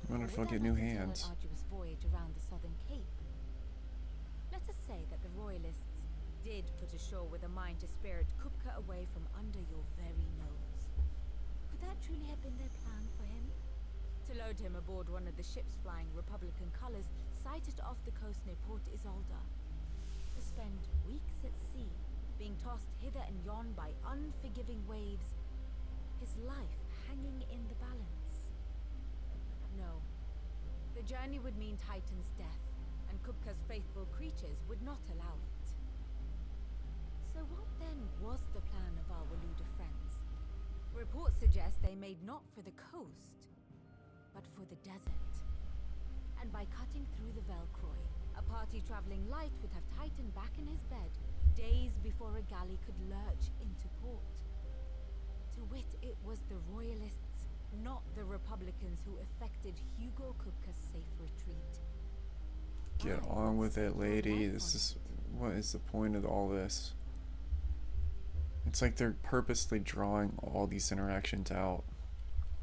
Wonder if I'll get new hands. An arduous voyage around the southern cape. Let us say that the Royalists did put ashore with a mind to spirit Kupka away from under your very nose. Could that truly have been their plan for him? To load him aboard one of the ships flying Republican colors sighted off the coast near Port Isolde. To spend weeks at sea, being tossed hither and yon by unforgiving waves, his life hanging in the balance. No. The journey would mean Titan's death, and Kupka's faithful creatures would not allow it. So what then was the plan of our Waluda friends? Reports suggest they made not for the coast, but for the desert. And by cutting through the Velcroy, a party traveling light would have tightened back in his bed days before a galley could lurch into port. To wit, it was the royalists, not the Republicans, who effected Hugo Kupka's safe retreat. Get on with it, lady. This is what is the point of all this? It's like they're purposely drawing all these interactions out.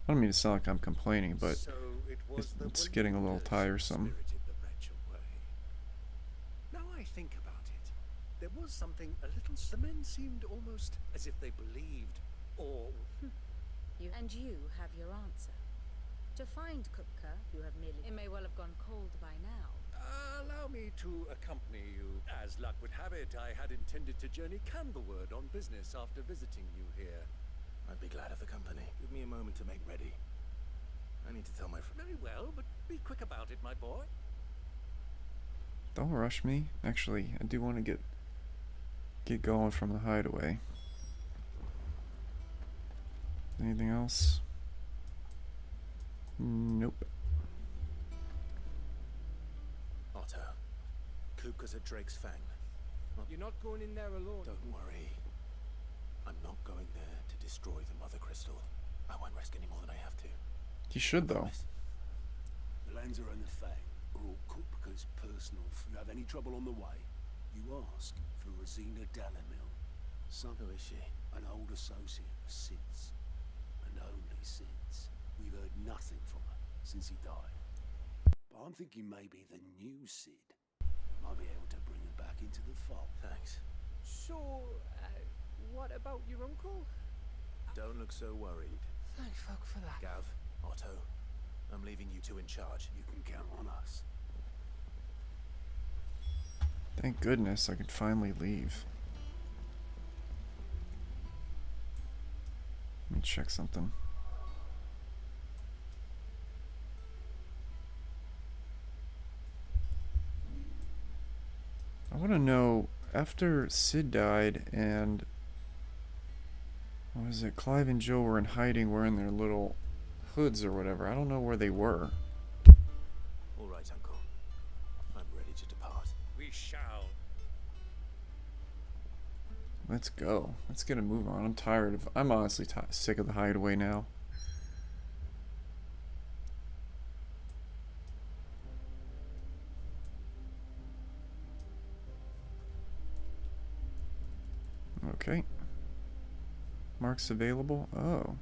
I don't mean to sound like I'm complaining, but So it was it's getting a little tiresome. spirited the wretch away. Now I think about it, there was something a little. The men seemed almost as if they believed, or You have your answer. To find Kupka, you have merely... It may well have gone cold by now. allow me to accompany you. As luck would have it, I had intended to journey Candleward on business after visiting you here. I'd be glad of the company. Give me a moment to make ready. I need to tell my friend. Very well, but be quick about it, my boy. Don't rush me. Actually, I do want to get going from the hideaway. Anything else? Nope. Otto, Kupka's at Drake's Fang. You're not going in there alone. Don't worry. I'm not going there to destroy the Mother Crystal. I won't risk any more than I have to. You should, though. The Lanza and the Fang are all Kupka's personal. If you have any trouble on the way, you ask for Rosina Dalamil. Who is she? An old associate of Sid's. And only Sid's. We've heard nothing from her since he died. But I'm thinking maybe the new Sid might be able to bring her back into the fold. Thanks. So, what about your uncle? Don't look so worried. Thank fuck for that. Gav, Otto, I'm leaving you two in charge. You can count on us. Thank goodness I could finally leave. Let me check something. I want to know, after Sid died and what was it, Clive and Joe were in hiding wearing their little hoods or whatever. I don't know where they were. All right, Uncle. I'm ready to depart. We shall. Let's go. Let's get a move on. I'm honestly sick of the hideaway now. Okay. Marks available. Oh.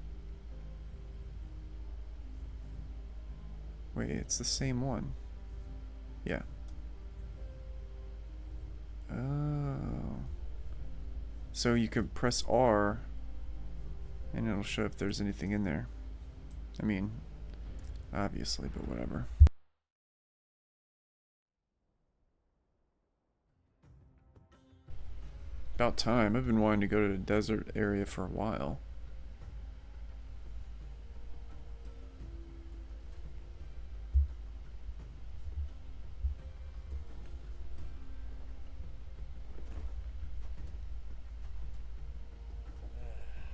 Wait, it's the same one. Yeah. Oh. So you could press R and it'll show if there's anything in there. I mean, obviously, but whatever. About time. I've been wanting to go to the desert area for a while.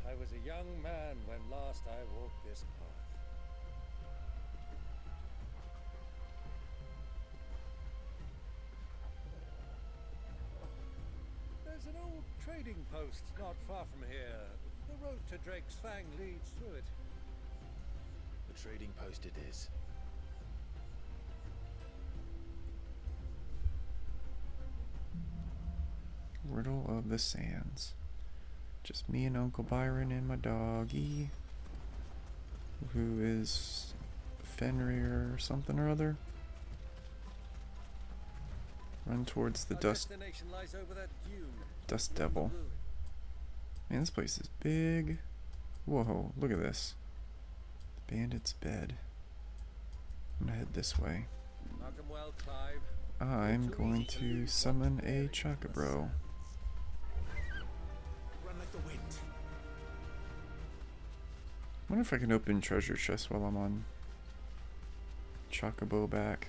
I was a young man when last I walked this path. There's an old trading post not far from here. The road to Drake's Fang leads through it. The trading post it is. Riddle of the Sands. Just me and Uncle Byron and my doggy, who is Fenrir or something or other. Run towards the dust devil. Man, this place is big. Whoa, look at this. Bandit's bed. I'm gonna head this way. Well, Clive. I'm going to summon a Chocobro. Run like the wind. I wonder if I can open treasure chests while I'm on Chocobo back.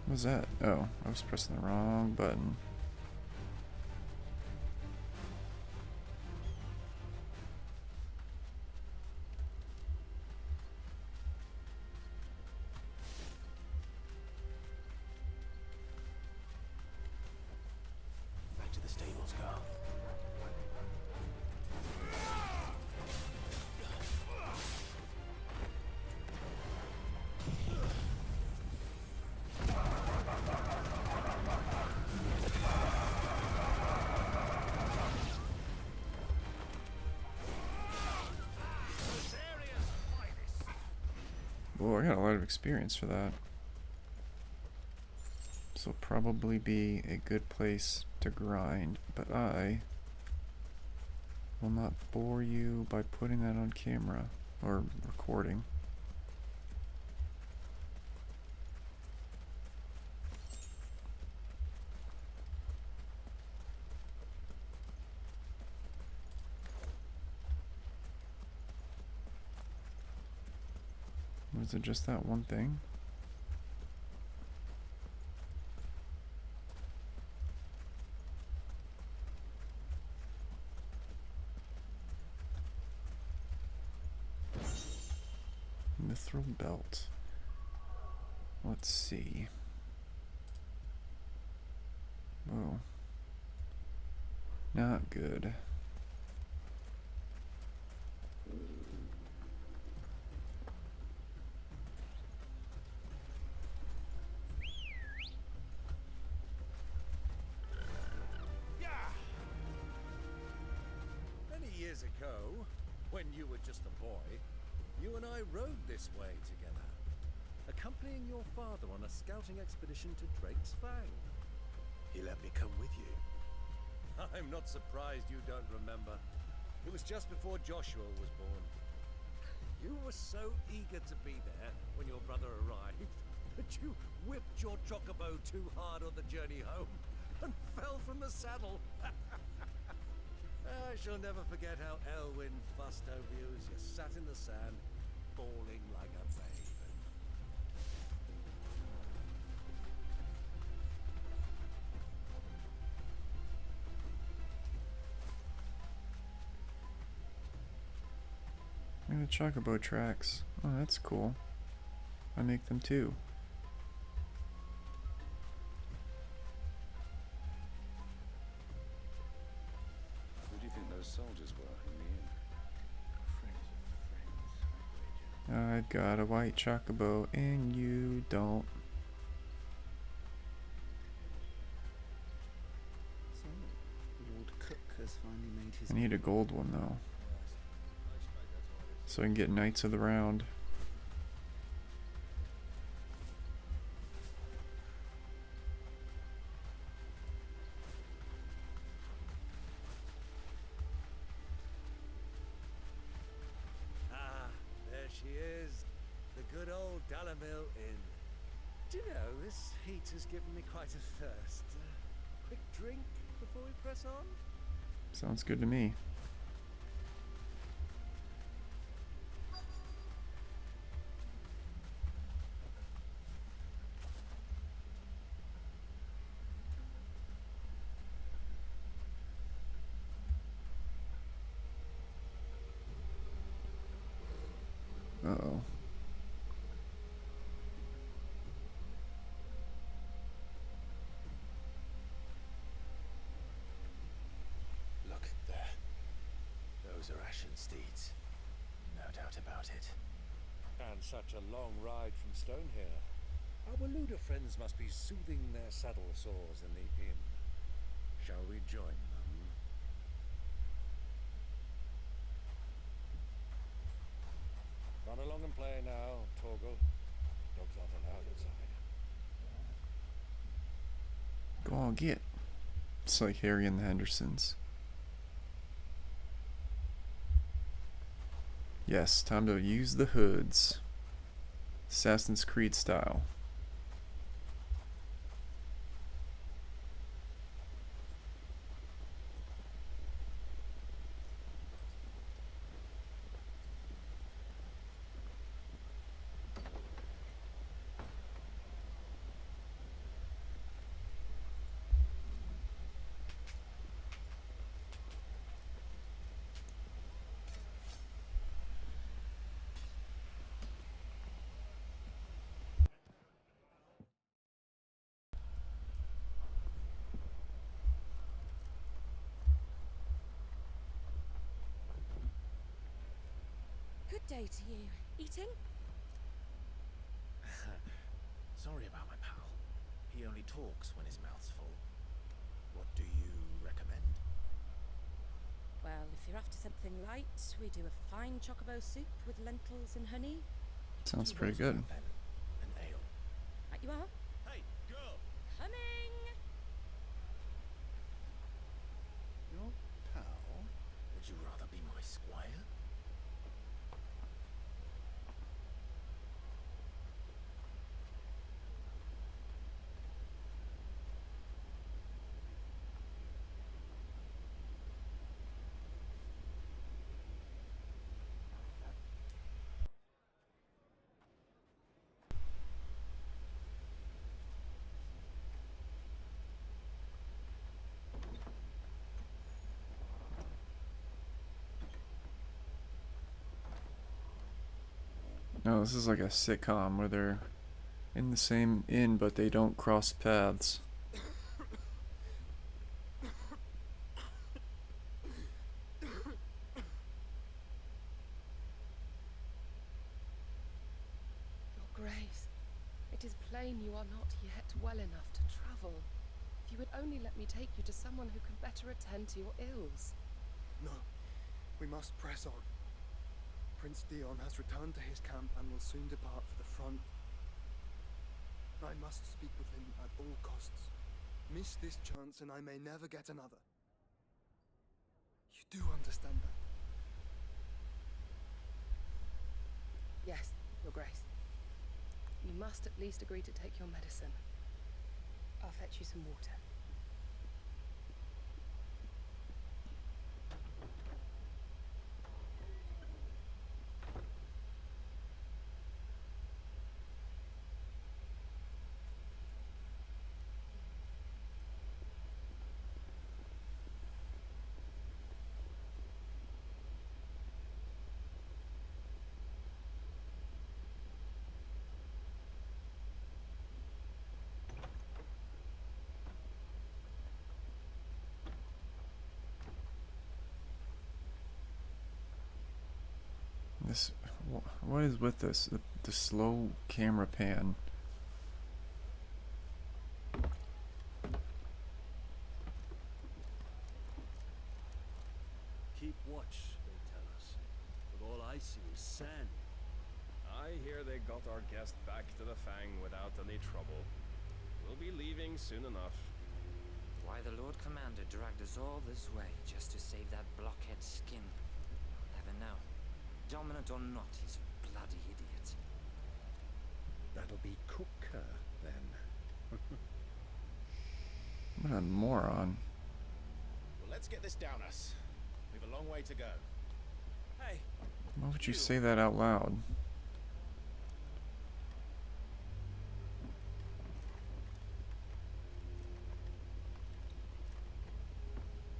What was that? Oh, I was pressing the wrong button. Oh, I got a lot of experience for that. This will probably be a good place to grind, but I will not bore you by putting that on camera or recording. Was it just that one thing? Mithril belt. Let's see. Whoa. Not good. Many years ago, when you were just a boy, you and I rode this way together, accompanying your father on a scouting expedition to Drake's Fang. He let me come with you. I'm not surprised you don't remember. It was just before Joshua was born. You were so eager to be there when your brother arrived that you whipped your chocobo too hard on the journey home and fell from the saddle. I shall never forget how Elwyn fussed over you as you sat in the sand, bawling like a babe. Look at the chocobo tracks. Oh, that's cool. I make them too. Who do you think those soldiers were in the inn? I've got a white chocobo and you don't. So, Lord Kupka's finally made his... I need a gold one though, so I can get Knights of the Round. Ah, there she is. The good old Dalamil Inn. Do you know, this heat has given me quite a thirst. Quick drink before we press on? Sounds good to me. Uh-oh. Look, there. Those are Ashen steeds. No doubt about it. And such a long ride from Stonehill. Our Luda friends must be soothing their saddle sores in the inn. Shall we join them? Run along and play now, Torgal. Dogs aren't allowed inside. Go on, get. It's like Harry and the Hendersons. Yes, time to use the hoods. Assassin's Creed style. Good day to you. Eating? Sorry about my pal. He only talks when his mouth's full. What do you recommend? Well, if you're after something light, we do a fine chocobo soup with lentils and honey. Sounds pretty good. An ale. Right you are. Hey, girl! Coming! Your pal? Would you rather be my squire? No, this is like a sitcom where they're in the same inn, but they don't cross paths. Your Grace, it is plain you are not yet well enough to travel. If you would only let me take you to someone who can better attend to your ills. No, we must press on. Prince Dion has returned to his camp and will soon depart for the front. I must speak with him at all costs. Miss this chance and I may never get another. You do understand that? Yes, Your Grace. You must at least agree to take your medicine. I'll fetch you some water. This, what is with this? The slow camera pan. Keep watch, they tell us. But all I see is sand. I hear they got our guest back to the Fang without any trouble. We'll be leaving soon enough. Why the Lord Commander dragged us all this way just to save that blockhead skin, I'll never know. Dominant or not, he's a bloody idiot. That'll be Kupka, then. What a moron. Well, let's get this down us. We've a long way to go. Hey! Why would you say that out loud?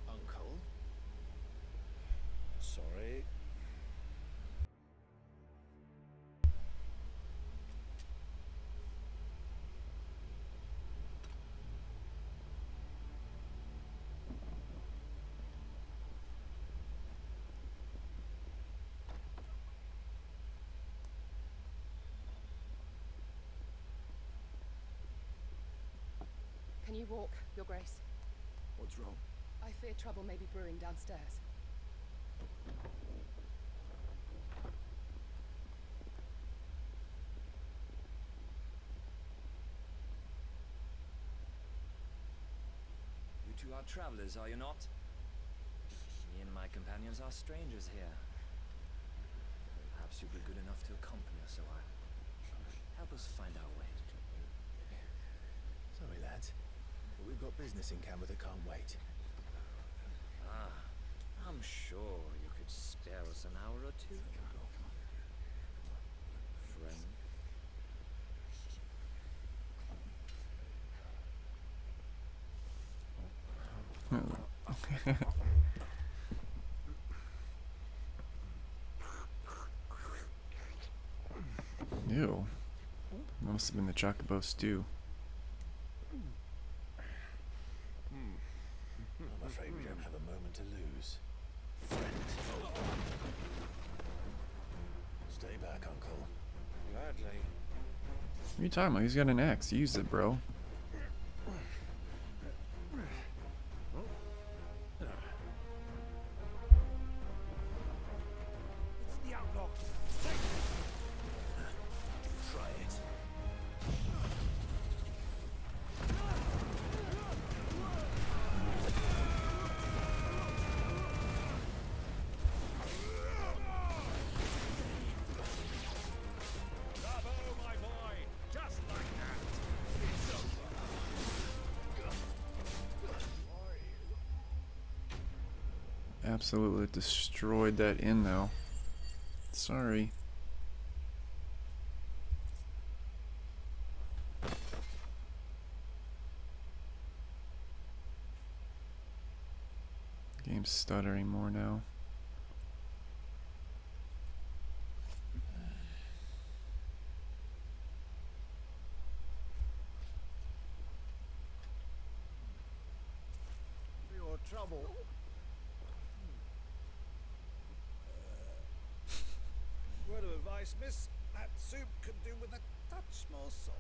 Uncle? Sorry. Can you walk, Your Grace? What's wrong? I fear trouble may be brewing downstairs. You two are travelers, are you not? Me and my companions are strangers here. Perhaps you'll be good enough to accompany us a while. Help us find our way. Sorry, lads. But we've got business in camera that can't wait. Ah, I'm sure you could spare us an hour or two. Friend. Ew. That must have been the chocobo stew. I'm afraid we don't have a moment to lose. Friend. Stay back, Uncle. Gladly. What are you talking about? He's got an axe. Use it, bro. It's the outlaw! absolutely destroyed that inn, though. Sorry. Game's stuttering more now. For your trouble. Word of advice, miss. That soup could do with a touch more salt.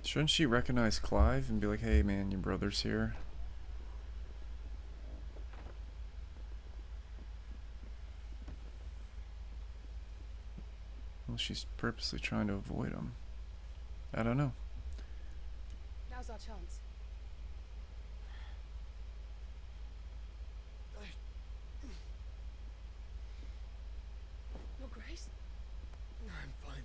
Shouldn't she recognize Clive and be like, hey man, your brother's here? Well, she's purposely trying to avoid him. I don't know. Now's our chance. Your Grace? I'm fine.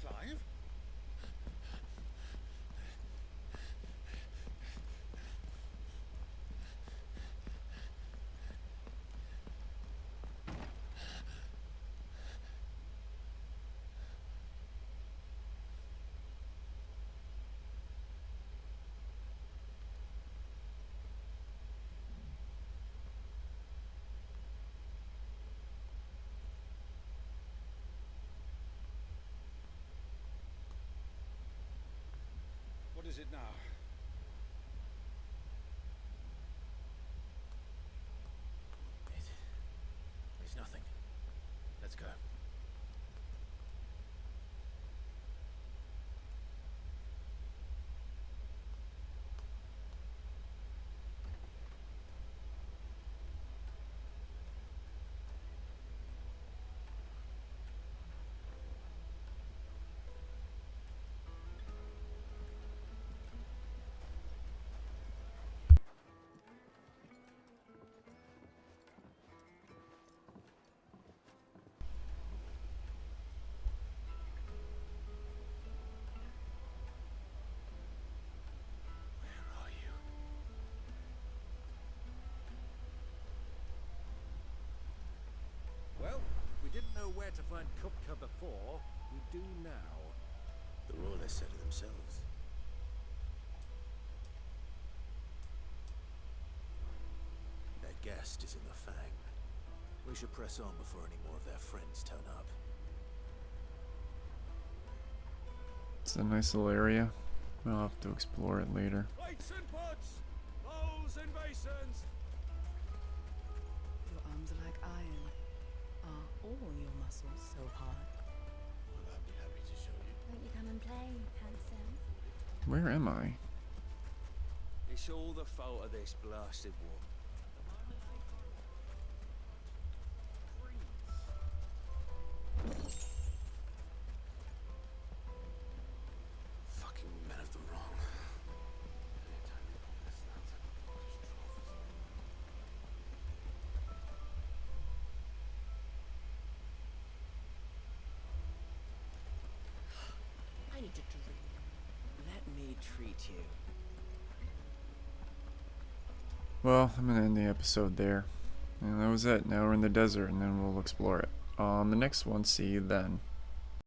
Clive? What is it now? It's nothing. Let's go. Well, we didn't know where to find Kupka before. We do now. The royalists said it themselves. Their guest is in the Fang. We should press on before any more of their friends turn up. It's a nice little area. I'll have to explore it later. Plates and pots! Bowls and basins! Your arms are like iron. Are all your muscles so hard? Well, I'd be happy to show you. Won't you come and play, handsome? Where am I? It's all the fault of this blasted war. Fucking men of the wrong. I need to drink. Let me treat you. Well, I'm gonna end the episode there. And that was it. Now we're in the desert and then we'll explore it. The next one, see you then.